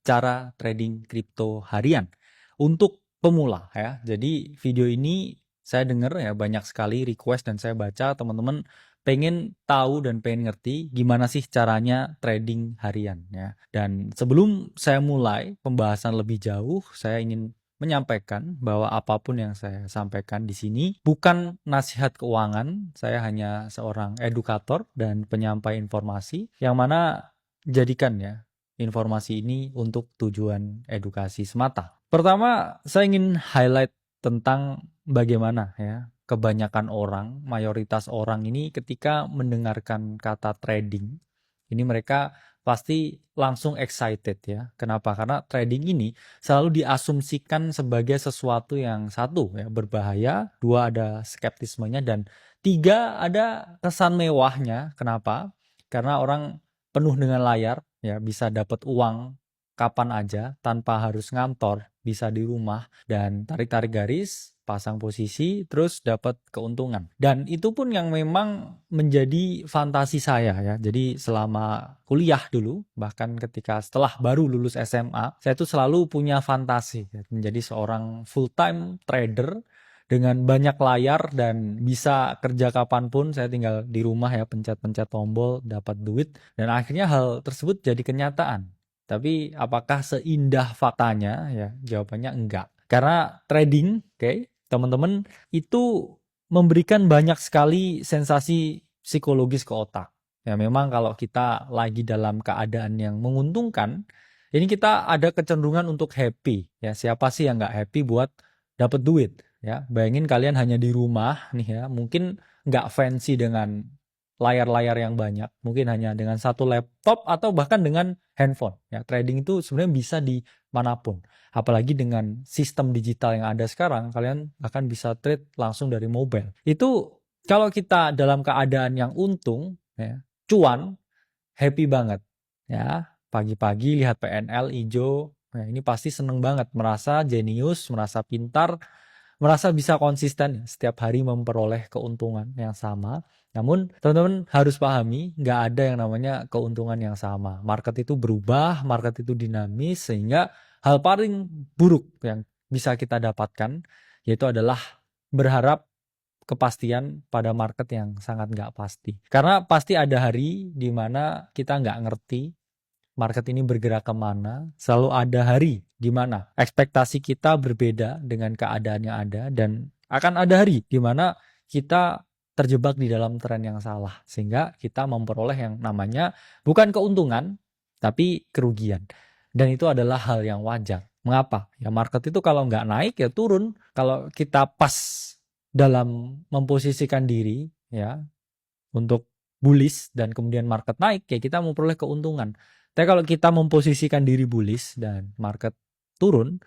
cara trading kripto harian untuk pemula ya. Jadi video ini saya dengar ya banyak sekali request dan saya baca teman-teman pengen tahu dan pengen ngerti gimana sih caranya trading harian ya. Dan sebelum saya mulai pembahasan lebih jauh, saya ingin menyampaikan bahwa apapun yang saya sampaikan di sini bukan nasihat keuangan. Saya hanya seorang edukator dan penyampai informasi yang mana jadikan ya informasi ini untuk tujuan edukasi semata. Pertama, saya ingin highlight tentang bagaimana ya kebanyakan orang, mayoritas orang ini ketika mendengarkan kata trading, ini mereka pasti langsung excited ya. Kenapa? Karena trading ini selalu diasumsikan sebagai sesuatu yang satu ya berbahaya, dua ada skeptismenya dan tiga ada kesan mewahnya. Kenapa? Karena orang penuh dengan layar ya bisa dapat uang kapan aja tanpa harus ngantor, bisa di rumah dan tarik-tarik garis, pasang posisi, terus dapat keuntungan. Dan itu pun yang memang menjadi fantasi saya ya. Jadi selama kuliah dulu, bahkan ketika setelah baru lulus SMA, saya tuh selalu punya fantasi ya, menjadi seorang full-time trader dengan banyak layar dan bisa kerja kapanpun. Saya tinggal di rumah ya, pencet-pencet tombol, dapat duit. Dan akhirnya hal tersebut jadi kenyataan. Tapi apakah seindah faktanya? Ya, jawabannya enggak. Karena trading, oke, teman-teman itu memberikan banyak sekali sensasi psikologis ke otak. Ya, memang kalau kita lagi dalam keadaan yang menguntungkan, ini kita ada kecenderungan untuk happy. Ya, siapa sih yang nggak happy buat dapat duit? Ya, bayangin kalian hanya di rumah nih ya, mungkin nggak fancy dengan layar-layar yang banyak, mungkin hanya dengan satu laptop atau bahkan dengan handphone. Ya, trading itu sebenarnya bisa di manapun. Apalagi dengan sistem digital yang ada sekarang, kalian bahkan bisa trade langsung dari mobile. Itu kalau kita dalam keadaan yang untung, ya, cuan, happy banget. Ya, pagi-pagi lihat PNL hijau, ya, ini pasti seneng banget, merasa jenius, merasa pintar, merasa bisa konsisten setiap hari memperoleh keuntungan yang sama. Namun teman-teman harus pahami nggak ada yang namanya keuntungan yang sama. Market itu berubah, market itu dinamis, sehingga hal paling buruk yang bisa kita dapatkan yaitu adalah berharap kepastian pada market yang sangat nggak pasti. Karena pasti ada hari di mana kita nggak ngerti market ini bergerak kemana. Selalu ada hari di mana ekspektasi kita berbeda dengan keadaan yang ada, dan akan ada hari di mana kita terjebak di dalam tren yang salah, sehingga kita memperoleh yang namanya bukan keuntungan tapi kerugian. Dan itu adalah hal yang wajar. Mengapa? Ya market itu kalau nggak naik ya turun. Kalau kita pas dalam memposisikan diri ya untuk bullish dan kemudian market naik, ya kita memperoleh keuntungan. Tapi kalau kita memposisikan diri bullish dan market turun,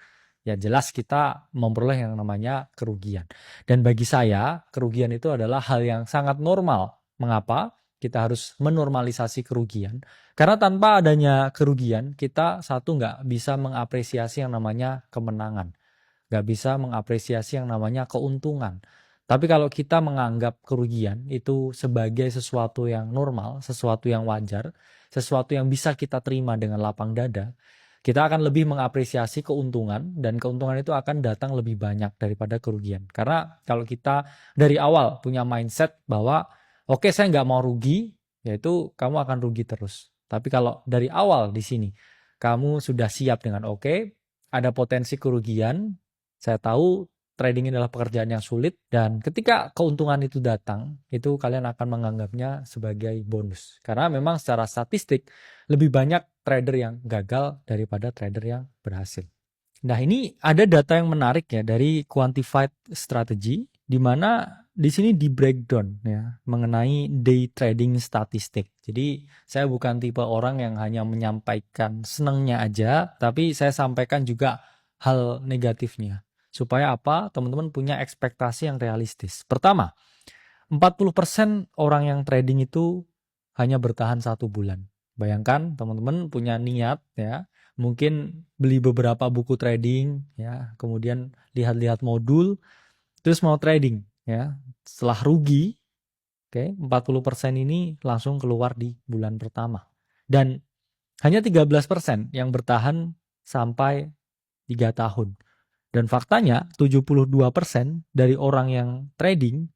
ya jelas kita memperoleh yang namanya kerugian. Dan bagi saya, kerugian itu adalah hal yang sangat normal. Mengapa? Kita harus menormalisasi kerugian. Karena tanpa adanya kerugian, kita satu nggak bisa mengapresiasi yang namanya kemenangan. Nggak bisa mengapresiasi yang namanya keuntungan. Tapi kalau kita menganggap kerugian itu sebagai sesuatu yang normal, sesuatu yang wajar, sesuatu yang bisa kita terima dengan lapang dada, kita akan lebih mengapresiasi keuntungan, dan keuntungan itu akan datang lebih banyak daripada kerugian. Karena kalau kita dari awal punya mindset bahwa oke, saya nggak mau rugi, yaitu kamu akan rugi terus. Tapi kalau dari awal di sini kamu sudah siap dengan oke, ada potensi kerugian, saya tahu trading adalah pekerjaan yang sulit, dan ketika keuntungan itu datang, itu kalian akan menganggapnya sebagai bonus. Karena memang secara statistik lebih banyak trader yang gagal daripada trader yang berhasil. Nah, ini ada data yang menarik ya dari Quantified Strategy, di mana di sini di breakdown ya mengenai day trading statistik. Jadi saya bukan tipe orang yang hanya menyampaikan senangnya aja, tapi saya sampaikan juga hal negatifnya. Supaya apa? Teman-teman punya ekspektasi yang realistis. Pertama, 40% orang yang trading itu hanya bertahan 1 bulan. Bayangkan teman-teman punya niat ya, mungkin beli beberapa buku trading ya, kemudian lihat-lihat modul, terus mau trading ya. Setelah rugi, oke, 40% ini langsung keluar di bulan pertama. Dan hanya 13% yang bertahan sampai 3 tahun. Dan faktanya 72% dari orang yang trading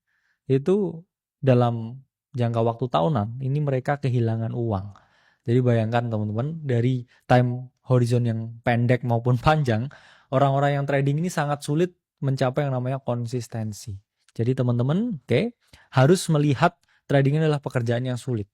itu dalam jangka waktu tahunan ini mereka kehilangan uang. Jadi bayangkan teman-teman, dari time horizon yang pendek maupun panjang, orang-orang yang trading ini sangat sulit mencapai yang namanya konsistensi. Jadi teman-teman, harus melihat trading ini adalah pekerjaan yang sulit.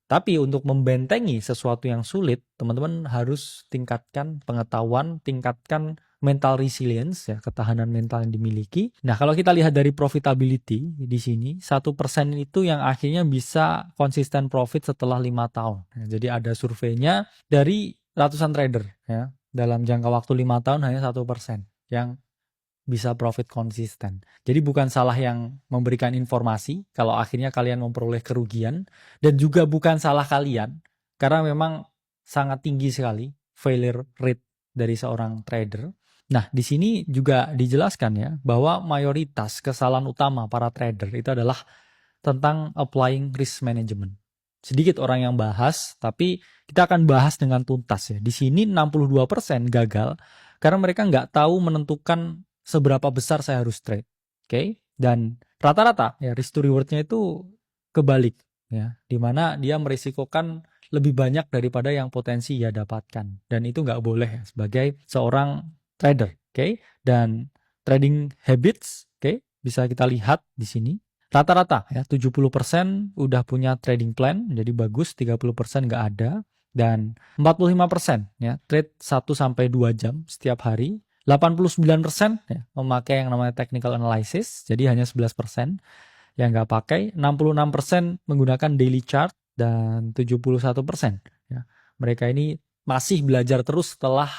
Tapi untuk membentengi sesuatu yang sulit, teman-teman harus tingkatkan pengetahuan, tingkatkan mental resilience, ya, ketahanan mental yang dimiliki. Nah, kalau kita lihat dari profitability di sini, 1% itu yang akhirnya bisa konsisten profit setelah 5 tahun. Ya, jadi ada surveinya dari ratusan trader, ya, dalam jangka waktu 5 tahun hanya 1% yang bisa profit konsisten. Jadi bukan salah yang memberikan informasi kalau akhirnya kalian memperoleh kerugian, dan juga bukan salah kalian karena memang sangat tinggi sekali failure rate dari seorang trader. Nah, di sini juga dijelaskan ya bahwa mayoritas kesalahan utama para trader itu adalah tentang applying risk management. Sedikit orang yang bahas, tapi kita akan bahas dengan tuntas ya. Di sini 62% gagal karena mereka nggak tahu menentukan seberapa besar saya harus trade. Oke? Dan rata-rata ya risk to reward-nya itu kebalik ya, di mana dia merisikokan lebih banyak daripada yang potensi ia dapatkan. Dan itu nggak boleh ya, sebagai seorang trader. Oke? Dan trading habits, bisa kita lihat di sini. Rata-rata ya 70% udah punya trading plan, jadi bagus, 30% nggak ada, dan 45% ya trade 1-2 jam setiap hari. 89% ya memakai yang namanya technical analysis, jadi hanya 11% yang nggak pakai. 66% menggunakan daily chart, dan 71% ya mereka ini masih belajar terus setelah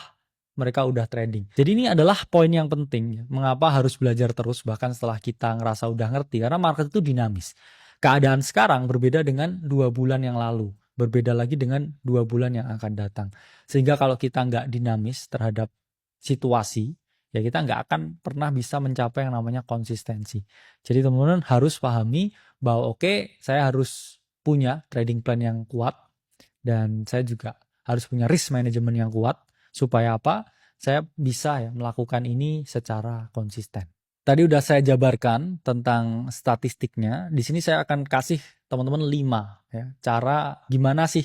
mereka udah trading. Jadi ini adalah poin yang penting. Mengapa harus belajar terus bahkan setelah kita ngerasa udah ngerti? Karena market itu dinamis. Keadaan sekarang berbeda dengan 2 bulan yang lalu. Berbeda lagi dengan 2 bulan yang akan datang. Sehingga kalau kita nggak dinamis terhadap situasi, ya kita nggak akan pernah bisa mencapai yang namanya konsistensi. Jadi teman-teman harus pahami bahwa saya harus punya trading plan yang kuat, dan saya juga harus punya risk management yang kuat. Supaya apa? Saya bisa ya melakukan ini secara konsisten. Tadi udah saya jabarkan tentang statistiknya. Di sini saya akan kasih teman-teman 5 ya, cara gimana sih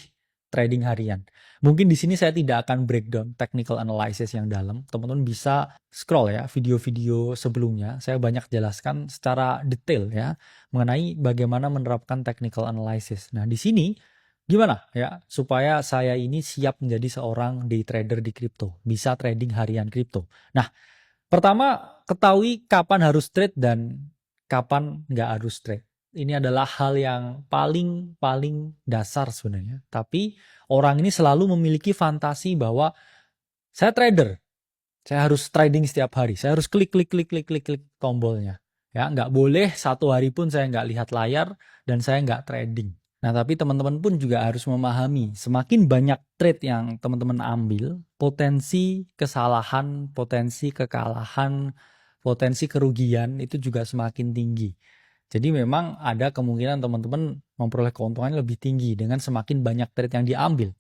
trading harian. Mungkin di sini saya tidak akan breakdown technical analysis yang dalam. Teman-teman bisa scroll ya video-video sebelumnya. Saya banyak jelaskan secara detail ya mengenai bagaimana menerapkan technical analysis. Nah, di sini gimana ya supaya saya ini siap menjadi seorang day trader di kripto, bisa trading harian kripto. Nah, pertama ketahui kapan harus trade dan kapan nggak harus trade. Ini adalah hal yang paling dasar sebenarnya. Tapi orang ini selalu memiliki fantasi bahwa saya trader, saya harus trading setiap hari, saya harus klik tombolnya. Ya, nggak boleh 1 hari pun saya nggak lihat layar dan saya nggak trading. Nah, tapi teman-teman pun juga harus memahami, semakin banyak trade yang teman-teman ambil, potensi kesalahan, potensi kekalahan, potensi kerugian itu juga semakin tinggi. Jadi memang ada kemungkinan teman-teman memperoleh keuntungan lebih tinggi dengan semakin banyak trade yang diambil.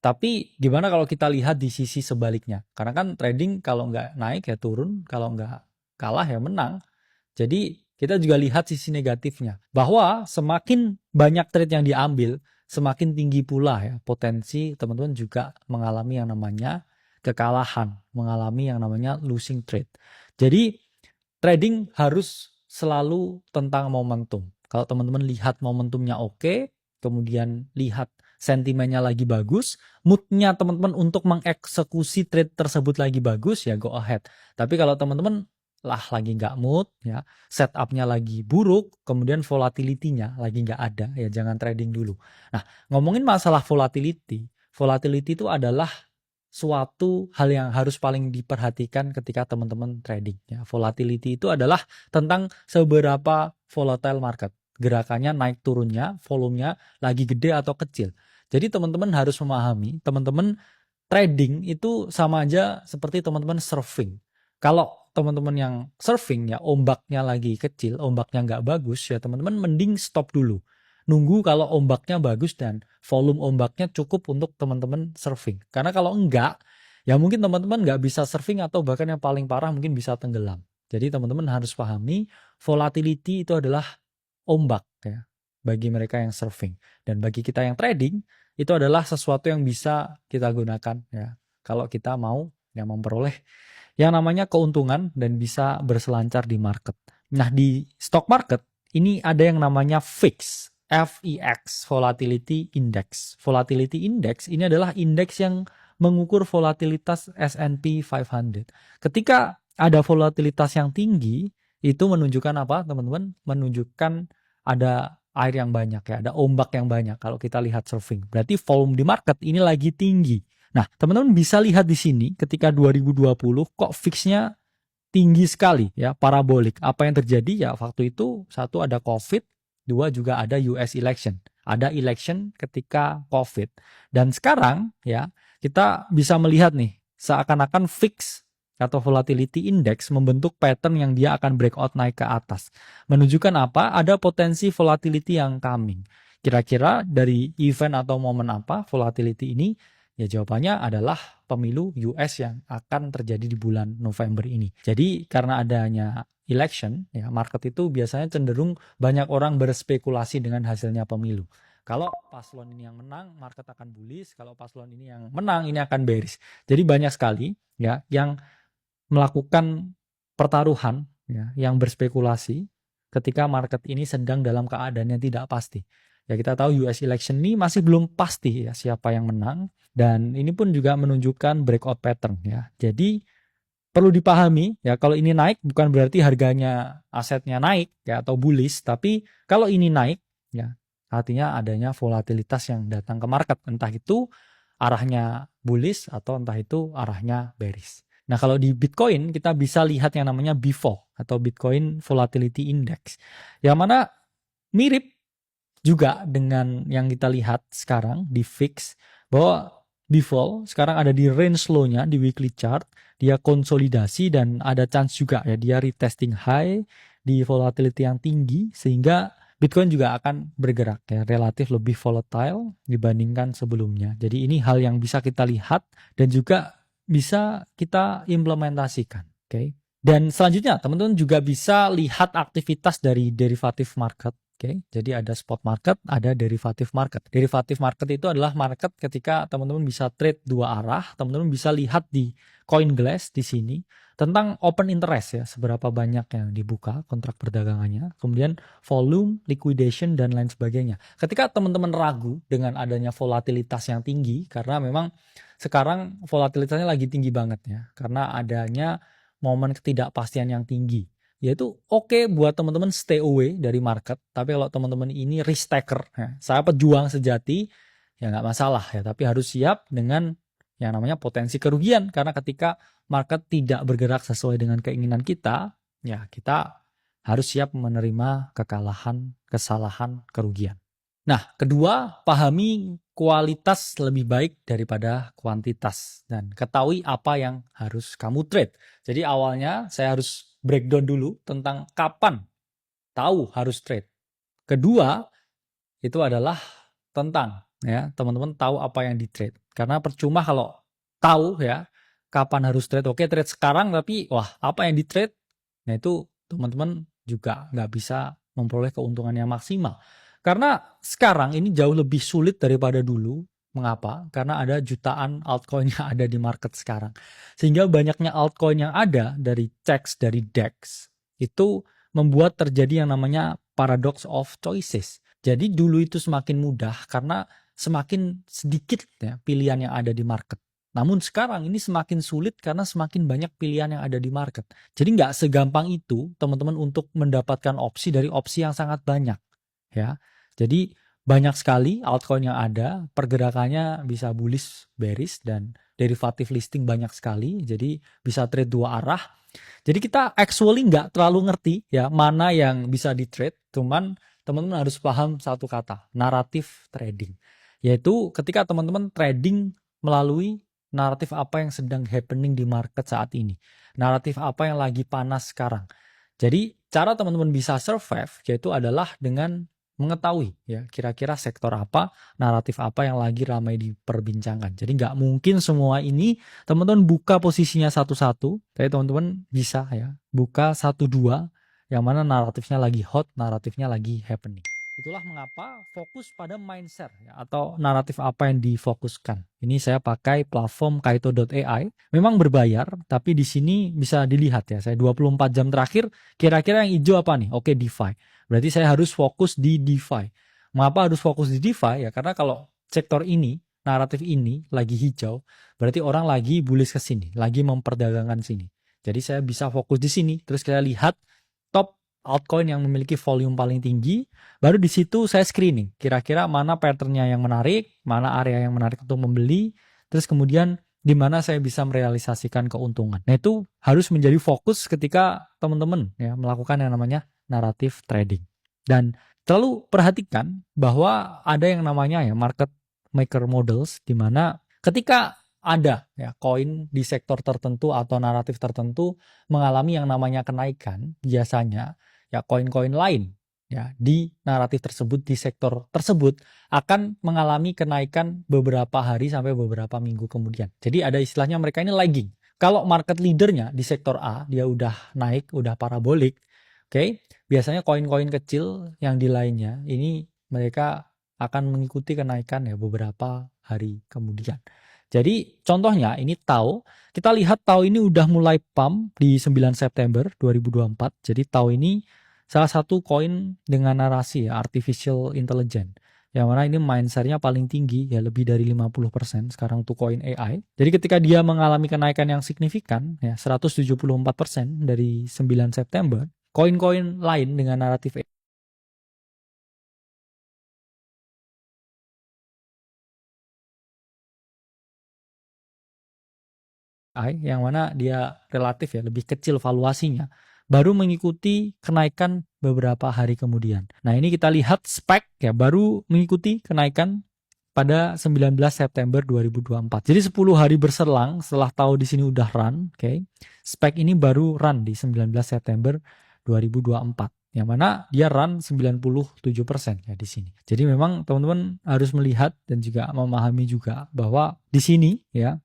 Tapi gimana kalau kita lihat di sisi sebaliknya? Karena kan trading kalau nggak naik ya turun, kalau nggak kalah ya menang. Jadi kita juga lihat sisi negatifnya, bahwa semakin banyak trade yang diambil, semakin tinggi pula ya potensi teman-teman juga mengalami yang namanya kekalahan, mengalami yang namanya losing trade. Jadi trading harus selalu tentang momentum. Kalau teman-teman lihat momentumnya oke, kemudian lihat sentimennya lagi bagus, moodnya teman-teman untuk mengeksekusi trade tersebut lagi bagus, ya go ahead. Tapi kalau teman-teman lagi nggak mood ya, setupnya lagi buruk, kemudian volatility-nya lagi nggak ada, ya jangan trading dulu. Nah, ngomongin masalah volatility itu adalah suatu hal yang harus paling diperhatikan ketika teman-teman trading ya. Volatility itu adalah tentang seberapa volatile market, gerakannya naik turunnya, volumenya lagi gede atau kecil. Jadi teman-teman harus memahami, teman-teman trading itu sama aja seperti teman-teman surfing. Kalau teman-teman yang surfing ya ombaknya lagi kecil, ombaknya nggak bagus ya teman-teman mending stop dulu. Nunggu kalau ombaknya bagus dan volume ombaknya cukup untuk teman-teman surfing. Karena kalau enggak, Ya mungkin teman-teman nggak bisa surfing atau bahkan yang paling parah mungkin bisa tenggelam. Jadi teman-teman harus pahami volatility itu adalah ombak ya bagi mereka yang surfing. Dan bagi kita yang trading itu adalah sesuatu yang bisa kita gunakan ya kalau kita mau yang memperoleh yang namanya keuntungan dan bisa berselancar di market. Nah, di stock market ini ada yang namanya VIX, VIX, Volatility Index. Volatility Index ini adalah indeks yang mengukur volatilitas S&P 500. Ketika ada volatilitas yang tinggi, itu menunjukkan apa, teman-teman? Menunjukkan ada air yang banyak ya, ada ombak yang banyak kalau kita lihat surfing. Berarti volume di market ini lagi tinggi. Nah, teman-teman bisa lihat di sini ketika 2020 kok fixnya tinggi sekali ya, parabolik. Apa yang terjadi ya waktu itu satu ada COVID, dua juga ada US election. Ada election ketika COVID. Dan sekarang ya kita bisa melihat nih seakan-akan fix atau volatility index membentuk pattern yang dia akan breakout naik ke atas. Menunjukkan apa? Ada potensi volatility yang coming. Kira-kira dari event atau momen apa volatility ini? Ya jawabannya adalah pemilu US yang akan terjadi di bulan November ini. Jadi karena adanya election, ya market itu biasanya cenderung banyak orang berspekulasi dengan hasilnya pemilu. Kalau paslon ini yang menang, market akan bullish. Kalau paslon ini yang menang, ini akan bearish. Jadi banyak sekali ya yang melakukan pertaruhan, ya, yang berspekulasi ketika market ini sedang dalam keadaan yang tidak pasti. Ya kita tahu US election ini masih belum pasti ya siapa yang menang. Dan ini pun juga menunjukkan breakout pattern ya. Jadi perlu dipahami ya kalau ini naik bukan berarti harganya asetnya naik ya atau bullish, tapi kalau ini naik ya artinya adanya volatilitas yang datang ke market, entah itu arahnya bullish atau entah itu arahnya bearish. Nah, kalau di Bitcoin kita bisa lihat yang namanya BVOL atau Bitcoin Volatility Index. Yang mana mirip juga dengan yang kita lihat sekarang di VIX bahwa BVOL sekarang ada di range low-nya di weekly chart, dia konsolidasi dan ada chance juga ya dia retesting high di volatility yang tinggi sehingga Bitcoin juga akan bergerak ya relatif lebih volatile dibandingkan sebelumnya. Jadi ini hal yang bisa kita lihat dan juga bisa kita implementasikan, oke? Dan selanjutnya teman-teman juga bisa lihat aktivitas dari derivative market. Oke, jadi ada spot market, ada derivative market. Derivative market itu adalah market ketika teman-teman bisa trade dua arah, teman-teman bisa lihat di CoinGlass di sini tentang open interest ya, seberapa banyak yang dibuka kontrak perdagangannya, kemudian volume, liquidation dan lain sebagainya. Ketika teman-teman ragu dengan adanya volatilitas yang tinggi karena memang sekarang volatilitasnya lagi tinggi banget ya, karena adanya momen ketidakpastian yang tinggi. Yaitu oke buat teman-teman stay away dari market, tapi kalau teman-teman ini risk taker, ya, saya pejuang sejati, ya nggak masalah ya, tapi harus siap dengan yang namanya potensi kerugian, karena ketika market tidak bergerak sesuai dengan keinginan kita, ya kita harus siap menerima kekalahan, kesalahan, kerugian. Nah, kedua, pahami kualitas lebih baik daripada kuantitas dan ketahui apa yang harus kamu trade. Jadi awalnya saya harus breakdown dulu tentang kapan tahu harus trade. Kedua, itu adalah tentang ya teman-teman tahu apa yang di trade. Karena percuma kalau tahu ya kapan harus trade. Oke, trade sekarang tapi wah apa yang di trade? Nah itu teman-teman juga nggak bisa memperoleh keuntungan yang maksimal. Karena sekarang ini jauh lebih sulit daripada dulu. Mengapa? Karena ada jutaan altcoin yang ada di market sekarang. Sehingga banyaknya altcoin yang ada dari CEX, dari DEX, itu membuat terjadi yang namanya paradox of choices. Jadi dulu itu semakin mudah karena semakin sedikit ya pilihan yang ada di market. Namun sekarang ini semakin sulit karena semakin banyak pilihan yang ada di market. Jadi nggak segampang itu teman-teman untuk mendapatkan opsi dari opsi yang sangat banyak. Ya, jadi banyak sekali altcoin yang ada, pergerakannya bisa bullish, bearish, dan derivative listing banyak sekali. Jadi bisa trade dua arah. Jadi kita actually nggak terlalu ngerti ya mana yang bisa di trade. Cuman teman-teman harus paham satu kata, naratif trading. Yaitu ketika teman-teman trading melalui naratif apa yang sedang happening di market saat ini. Naratif apa yang lagi panas sekarang. Jadi cara teman-teman bisa survive yaitu adalah dengan mengetahui ya kira-kira sektor apa, naratif apa yang lagi ramai diperbincangkan. Jadi nggak mungkin semua ini teman-teman buka posisinya satu-satu, tapi teman-teman bisa ya buka satu dua yang mana naratifnya lagi hot, naratifnya lagi happening. Itulah mengapa fokus pada mindset ya, atau naratif apa yang difokuskan. Ini saya pakai platform Kaito.ai. Memang berbayar, tapi di sini bisa dilihat ya. Saya 24 jam terakhir, kira-kira yang hijau apa nih? Oke, DeFi. Berarti saya harus fokus di DeFi. Mengapa harus fokus di DeFi? Ya karena kalau sektor ini, naratif ini lagi hijau, berarti orang lagi bullish ke sini, lagi memperdagangkan sini. Jadi saya bisa fokus di sini, terus kita lihat top altcoin yang memiliki volume paling tinggi, baru di situ saya screening, kira-kira mana patternnya yang menarik, mana area yang menarik untuk membeli, terus kemudian di mana saya bisa merealisasikan keuntungan. Nah itu harus menjadi fokus ketika teman-teman ya melakukan yang namanya naratif trading. Dan selalu perhatikan bahwa ada yang namanya ya market maker models, di mana ketika ada ya koin di sektor tertentu atau naratif tertentu mengalami yang namanya kenaikan, biasanya ya koin-koin lain ya di naratif tersebut di sektor tersebut akan mengalami kenaikan beberapa hari sampai beberapa minggu kemudian. Jadi ada istilahnya mereka ini lagging. Kalau market leadernya di sektor A dia udah naik, udah parabolik, oke, biasanya koin-koin kecil yang di lainnya ini mereka akan mengikuti kenaikan ya beberapa hari kemudian. Jadi contohnya ini TAO, kita lihat TAO ini udah mulai pump di 9 September 2024. Jadi TAO ini salah satu koin dengan narasi ya, artificial intelligence. Yang mana ini mindset-nya paling tinggi ya lebih dari 50% sekarang untuk koin AI. Jadi ketika dia mengalami kenaikan yang signifikan ya 174% dari 9 September, koin-koin lain dengan naratif AI yang mana dia relatif ya lebih kecil valuasinya baru mengikuti kenaikan beberapa hari kemudian. Nah, ini kita lihat SPAC ya baru mengikuti kenaikan pada 19 September 2024. Jadi 10 hari berselang setelah tahu di sini udah run, oke. SPAC ini baru run di 19 September 2024. Yang mana dia run 97% ya di sini. Jadi memang teman-teman harus melihat dan juga memahami juga bahwa di sini ya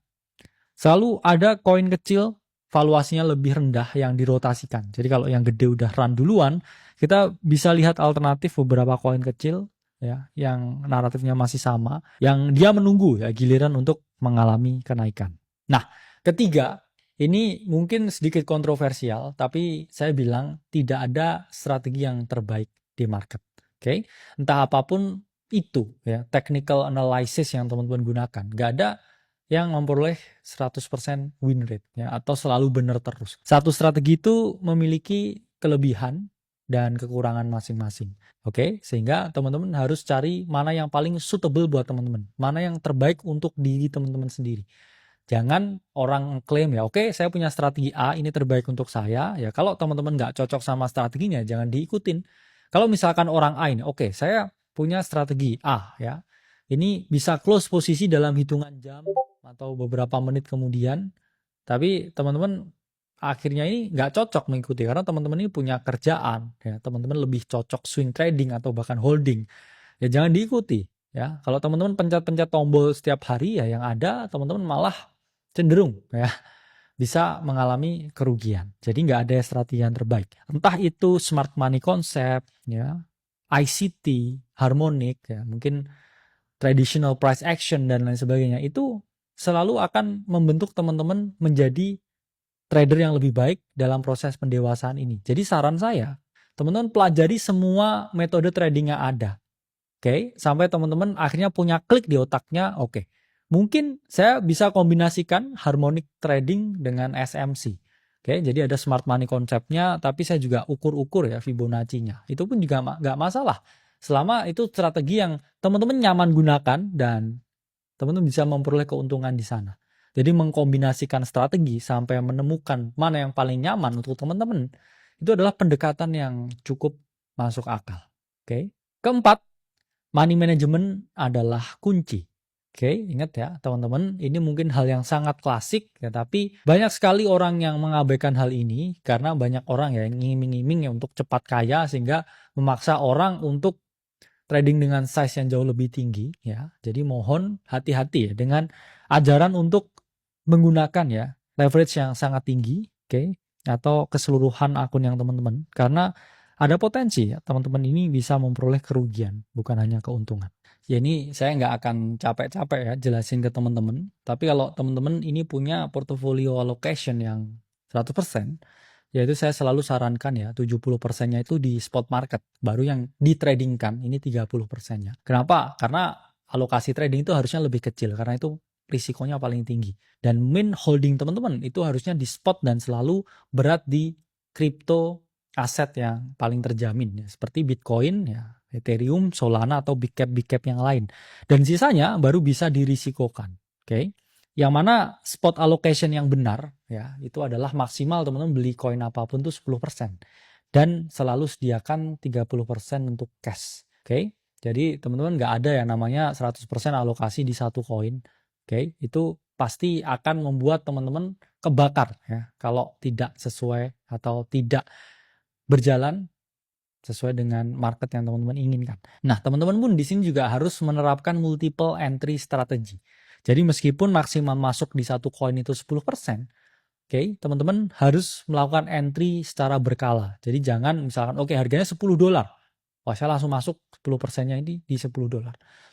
selalu ada koin kecil valuasinya lebih rendah yang dirotasikan. Jadi kalau yang gede udah run duluan, kita bisa lihat alternatif beberapa koin kecil ya yang naratifnya masih sama, yang dia menunggu ya giliran untuk mengalami kenaikan. Nah, ketiga, ini mungkin sedikit kontroversial, tapi saya bilang tidak ada strategi yang terbaik di market. Oke, entah apapun itu ya, technical analysis yang teman-teman gunakan, nggak ada yang memperoleh 100% win rate ya atau selalu benar terus. Satu strategi itu memiliki kelebihan dan kekurangan masing-masing. Oke, sehingga teman-teman harus cari mana yang paling suitable buat teman-teman, mana yang terbaik untuk diri teman-teman sendiri. Jangan orang klaim ya, oke saya punya strategi A, ini terbaik untuk saya. Ya kalau teman-teman nggak cocok sama strateginya, jangan diikutin. Kalau misalkan orang A ini, oke saya punya strategi A ya, ini bisa close posisi dalam hitungan jam atau beberapa menit kemudian, tapi teman-teman akhirnya ini nggak cocok mengikuti karena teman-teman ini punya kerjaan, ya teman-teman lebih cocok swing trading atau bahkan holding, ya jangan diikuti. Ya kalau teman-teman pencet-pencet tombol setiap hari ya yang ada teman-teman malah cenderung ya bisa mengalami kerugian. Jadi nggak ada strategi yang terbaik. Entah itu smart money concept, ya, ICT, harmonic, ya, mungkin traditional price action dan lain sebagainya, itu selalu akan membentuk teman-teman menjadi trader yang lebih baik dalam proses pendewasaan ini. Jadi saran saya, teman-teman pelajari semua metode trading yang ada. Oke, sampai teman-teman akhirnya punya klik di otaknya, oke. Mungkin saya bisa kombinasikan harmonic trading dengan SMC. Oke, jadi ada smart money konsepnya, tapi saya juga ukur-ukur ya Fibonacci-nya. Itu pun juga nggak masalah. Selama itu strategi yang teman-teman nyaman gunakan dan teman-teman bisa memperoleh keuntungan di sana. Jadi mengkombinasikan strategi sampai menemukan mana yang paling nyaman untuk teman-teman, itu adalah pendekatan yang cukup masuk akal. Oke. Keempat, money management adalah kunci. Oke, ingat ya teman-teman, ini mungkin hal yang sangat klasik ya, tapi banyak sekali orang yang mengabaikan hal ini karena banyak orang ya yang ngiming-ngiming ya untuk cepat kaya sehingga memaksa orang untuk trading dengan size yang jauh lebih tinggi ya. Jadi mohon hati-hati ya dengan ajaran untuk menggunakan ya leverage yang sangat tinggi, oke, atau keseluruhan akun yang teman-teman, karena ada potensi ya teman-teman ini bisa memperoleh kerugian bukan hanya keuntungan. Ya ini saya nggak akan capek-capek ya jelasin ke teman-teman, tapi kalau teman-teman ini punya portfolio allocation yang 100%, yaitu saya selalu sarankan ya 70%-nya itu di spot market, baru yang ditradingkan ini 30%-nya. Kenapa? Karena alokasi trading itu harusnya lebih kecil, karena itu risikonya paling tinggi. Dan main holding teman-teman itu harusnya di spot dan selalu berat di crypto aset yang paling terjamin ya, seperti Bitcoin ya, Ethereum, Solana atau big cap yang lain. Dan sisanya baru bisa dirisikokan. Oke. Yang mana spot allocation yang benar ya, itu adalah maksimal teman-teman beli koin apapun tuh 10%. Dan selalu sediakan 30% untuk cash. Oke. Jadi teman-teman nggak ada yang namanya 100% alokasi di satu koin. Oke, itu pasti akan membuat teman-teman kebakar ya kalau tidak sesuai atau tidak berjalan sesuai dengan market yang teman-teman inginkan. Nah, teman-teman pun di sini juga harus menerapkan multiple entry strategy. Jadi meskipun maksimal masuk di satu koin itu 10%, oke, teman-teman harus melakukan entry secara berkala. Jadi jangan misalkan oke harganya $10. Wah, saya langsung masuk 10%-nya ini di $10.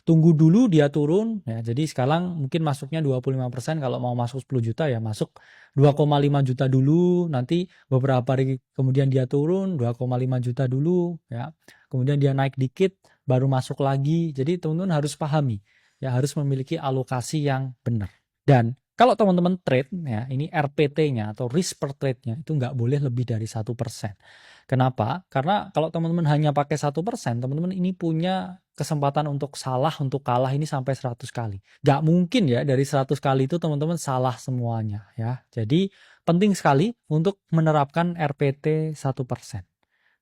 Tunggu dulu dia turun ya. Jadi sekarang mungkin masuknya 25%, kalau mau masuk 10 juta ya masuk 2,5 juta dulu, nanti beberapa hari kemudian dia turun 2,5 juta dulu ya. Kemudian dia naik dikit baru masuk lagi. Jadi teman-teman harus pahami ya, harus memiliki alokasi yang benar. Dan kalau teman-teman trade ya, ini RPT-nya atau risk per trade-nya itu nggak boleh lebih dari 1%. Kenapa? Karena kalau teman-teman hanya pakai 1%, teman-teman ini punya kesempatan untuk salah, untuk kalah ini sampai 100 kali. Nggak mungkin ya dari 100 kali itu teman-teman salah semuanya ya. Jadi penting sekali untuk menerapkan RPT 1%.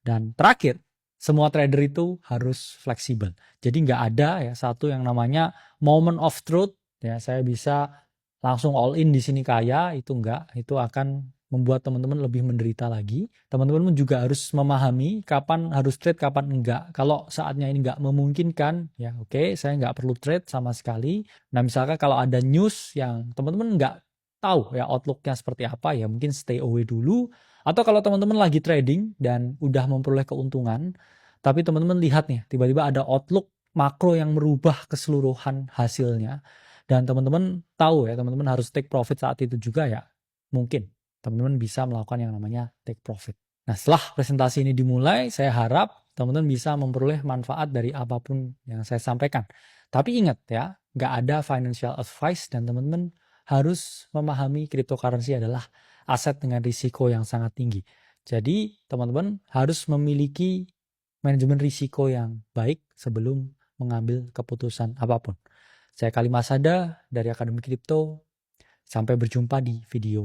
Dan terakhir, semua trader itu harus fleksibel. Jadi nggak ada ya satu yang namanya moment of truth, ya saya bisa langsung all in di sini kaya, itu enggak. Itu akan membuat teman-teman lebih menderita lagi. Teman-teman juga harus memahami kapan harus trade, kapan enggak. Kalau saatnya ini enggak memungkinkan, ya oke, saya enggak perlu trade sama sekali. Nah, misalkan kalau ada news yang teman-teman enggak tahu ya outlook-nya seperti apa, ya mungkin stay away dulu. Atau kalau teman-teman lagi trading dan udah memperoleh keuntungan, tapi teman-teman lihat nih, tiba-tiba ada outlook makro yang merubah keseluruhan hasilnya. Dan teman-teman tahu ya, teman-teman harus take profit saat itu juga ya. Mungkin teman-teman bisa melakukan yang namanya take profit. Nah, setelah presentasi ini dimulai, saya harap teman-teman bisa memperoleh manfaat dari apapun yang saya sampaikan. Tapi ingat ya, nggak ada financial advice dan teman-teman harus memahami cryptocurrency adalah aset dengan risiko yang sangat tinggi. Jadi, teman-teman harus memiliki manajemen risiko yang baik sebelum mengambil keputusan apapun. Saya Kali Masada dari Akademi Kripto. Sampai berjumpa di video